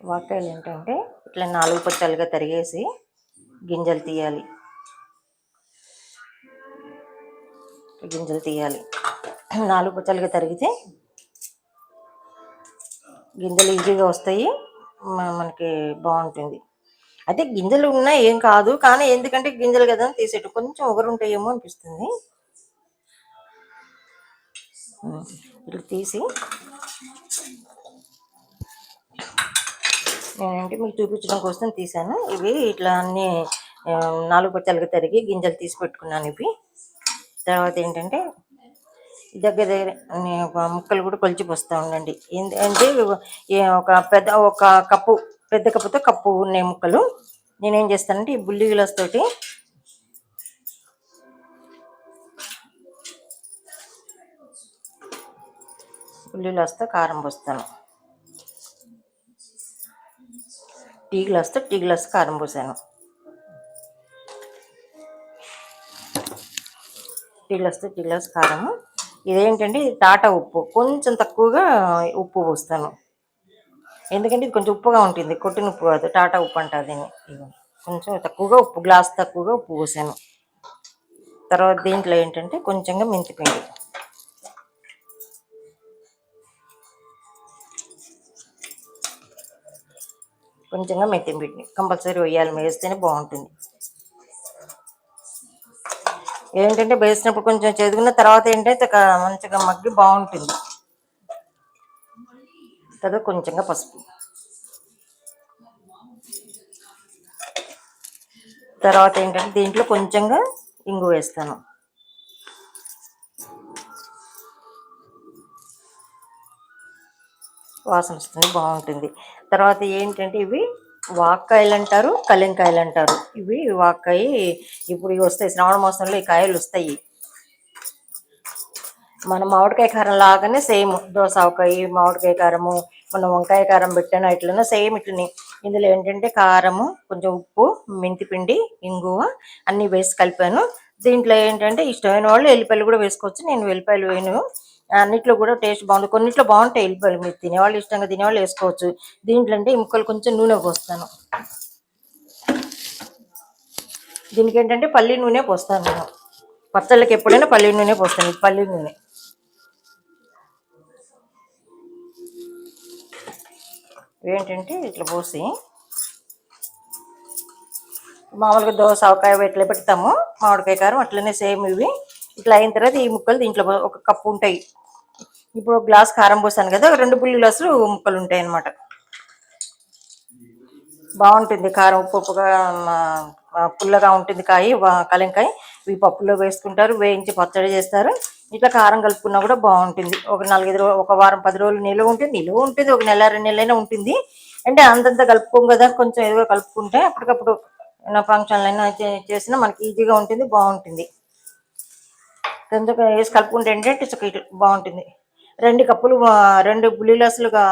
వాక్కాయలు ఏంటంటే ఇట్లా 4 పచ్చాలుగా తరిగేసి గింజలు తీయాలి. గింజలు తీయాలి 4 పచ్చాలుగా తరిగితే గింజలు ఈజీగా వస్తాయి, మనకి బాగుంటుంది. అదే గింజలు ఉన్నా ఏం కాదు, కానీ ఎందుకంటే గింజలు కదా తీసేట్టు కొంచెం ఒగరుంటాయేమో అనిపిస్తుంది. ఇట్లా తీసి నేనంటే మీకు చూపించడం కోసం తీసాను. ఇవి ఇట్లా అన్ని 4 పచ్చాలుగా తరిగి గింజలు తీసి పెట్టుకున్నాను. ఇవి తర్వాత ఏంటంటే దగ్గర ముక్కలు కూడా కొలిచి పోస్తూ ఉండండి. అంటే ఒక కప్పు, పెద్ద కప్పుతో కప్పు ఉన్నాయి ముక్కలు. నేనేం చేస్తానంటే ఈ బుల్లి గ్లాస్ తోటి ఉల్లి గ్లాస్తో కారం పోస్తాను. టీ గ్లాస్ కారం పోసాను. టీ గ్లాస్ కారము. ఇదేంటంటే టాటా ఉప్పు, కొంచెం తక్కువగా ఉప్పు పోస్తాను. ఎందుకంటే ఇది కొంచెం ఉప్పుగా ఉంటుంది, కొట్టిన ఉప్పు కాదు, టాటా ఉప్పు అంటారు దీన్ని. కొంచెం తక్కువగా ఉప్పు, గ్లాస్ తక్కువగా ఉప్పు పోసాను. తర్వాత దీంట్లో ఏంటంటే కొంచెంగా మెంతిపిండి, కంపల్సరీ వేయాలి, వేస్తేనే బాగుంటుంది. ఏంటంటే వేసినప్పుడు కొంచెం చదువుకున్న తర్వాత ఏంటంటే మంచిగా మగ్గి బాగుంటుంది. తర్వాత కొంచెంగా పసుపు, తర్వాత ఏంటంటే దీంట్లో కొంచెంగా ఇంగు వేస్తాను. వాసన వస్తుంది, బాగుంటుంది. తర్వాత ఏంటంటే ఇవి వాక్కాయలు అంటారు, కలింకాయలు అంటారు. ఇవి వాక్కాయ ఇప్పుడు ఇవి వస్తాయి, శ్రావణ మాసంలో ఈ కాయలు వస్తాయి. మన మామిడికాయ కారం లాగానే సేమ్, దోసకాయ మామిడికాయ కారము, మనం వంకాయ కారం పెట్టిన ఇట్లనే సేమ్ ఇట్లనే. ఇందులో ఏంటంటే కారము, కొంచెం ఉప్పు, మెంతిపిండి, ఇంగువ అన్నీ వేసి కలిపాను. దీంట్లో ఏంటంటే ఇష్టమైన వాళ్ళు ఎల్లిపాయలు కూడా వేసుకోవచ్చు. నేను వెల్లిపాయలు వేయను. అన్నిట్లో కూడా టేస్ట్ బాగుంటుంది. కొన్నిట్లో బాగుంటాయి ఎల్లిపాయలు, మీరు తినేవాళ్ళు ఇష్టంగా తినేవాళ్ళు వేసుకోవచ్చు. దీంట్లో అంటే ఈ ముక్కలు కొంచెం నూనె పోస్తాను. దీనికి ఏంటంటే పల్లి నూనె పోస్తాను నేను. పచ్చళ్ళకి ఎప్పుడైనా పల్లి నూనె పోస్తాను. పల్లి నూనె ఏంటంటే ఇట్లా పోసి మామూలుగా దోస ఆవకాయ ఎట్లా పెడతాము మామిడికాయ కారం అట్లనే సేమ్ ఇవి. ఇట్లా అయిన తర్వాత ఈ ముక్కలు దీంట్లో ఒక కప్పు ఉంటాయి. ఇప్పుడు గ్లాస్ కారం పోసాను కదా, 2 బుల్లి గ్లాసులు ముక్కలు ఉంటాయి అన్నమాట. బాగుంటుంది కారం, ఉప్పుగా పుల్లగా ఉంటుంది కాయ, కలింకాయ. ఇవి పప్పులో వేసుకుంటారు, వేయించి పచ్చడి చేస్తారు. ఇట్లా కారం కలుపుకున్నా కూడా బాగుంటుంది. ఒక 4-5 రోజులు, ఒక వారం 10 రోజులు నిలువ ఉంటుంది. ఒక నెల 2 నెలలైనా ఉంటుంది. అంటే అంతంతా కలుపుకోం కదా, కొంచెం ఏదో కలుపుకుంటే అప్పటికప్పుడు ఫంక్షన్లు అయినా చేసినా మనకి ఈజీగా ఉంటుంది, బాగుంటుంది. కొంచెం వేసి కలుపుకుంటే ఏంటంటే బాగుంటుంది. 2 కప్పులు, 2 బుల్లి గ్లాసులుగా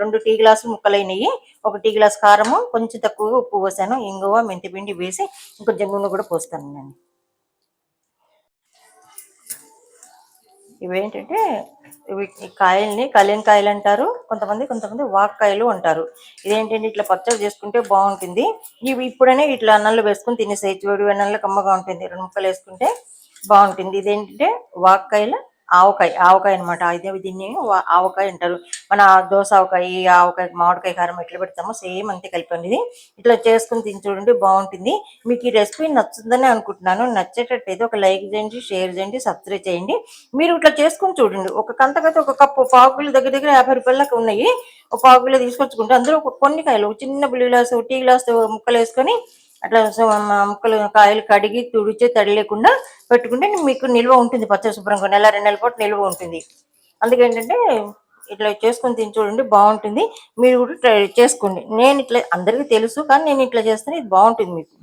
2 టీ గ్లాసులు ముక్కలైనవి. ఒక టీ గ్లాస్ కారము, కొంచెం తక్కువగా ఉప్పు పోసాను, ఇంగువ, మెంతిపిండి వేసి ఇంకొంచెం నూనె కూడా పోస్తాను నేను. ఇవేంటంటే ఇవి కాయల్ని కలింకాయలు అంటారు, కొంతమంది వాక్కాయలు అంటారు. ఇదేంటంటే ఇట్లా పచ్చడి చేసుకుంటే బాగుంటుంది. ఇవి ఇప్పుడనే ఇట్లా అన్నంలో వేసుకుని తినేసేయచ్చు, వేడి అన్నంలో కమ్మగా ఉంటుంది. 2 ముక్కలు వేసుకుంటే బాగుంటుంది. ఇదేంటంటే వాక్కాయల ఆవకాయ అనమాట. ఇదే దీన్ని ఆవకాయ అంటారు. మన దోస ఆవకాయ మామిడికాయ కారం ఎట్లా పెడతామో సేమ్ అంతే కలిపండి. ఇది ఇట్లా చేసుకుని తిని చూడండి, బాగుంటుంది. మీకు ఈ రెసిపీ నచ్చుతుందని అనుకుంటున్నాను. నచ్చేటట్టయితే ఒక లైక్ చేయండి, షేర్ చేయండి, సబ్స్క్రైబ్ చేయండి. మీరు ఇట్లా చేసుకుని చూడండి. ఒక కంతకైతే ఒక కప్పు, పావు కిలో దగ్గర 50 రూపాయలకు ఉన్నాయి. ఒక పావు కిలో తీసుకొచ్చుకుంటే అందులో కొన్ని కాయలు, చిన్న బుల్లి గ్లాసు, టీ గ్లాసు ముక్కలు వేసుకొని అట్లా ముక్కలు కాయలు కడిగి తుడిచి తడి లేకుండా పెట్టుకుంటే మీకు నిల్వ ఉంటుంది. పచ్చడి శుభ్రంగా 1-2 నెలల పాటు నిల్వ ఉంటుంది. అందుకేంటంటే ఇట్లా చేసుకొని తిని చూడండి, బాగుంటుంది. మీరు కూడా ట్రై చేసుకోండి. నేను ఇట్లా అందరికీ తెలుసు, కానీ నేను ఇట్లా చేస్తేనే ఇది బాగుంటుంది మీకు.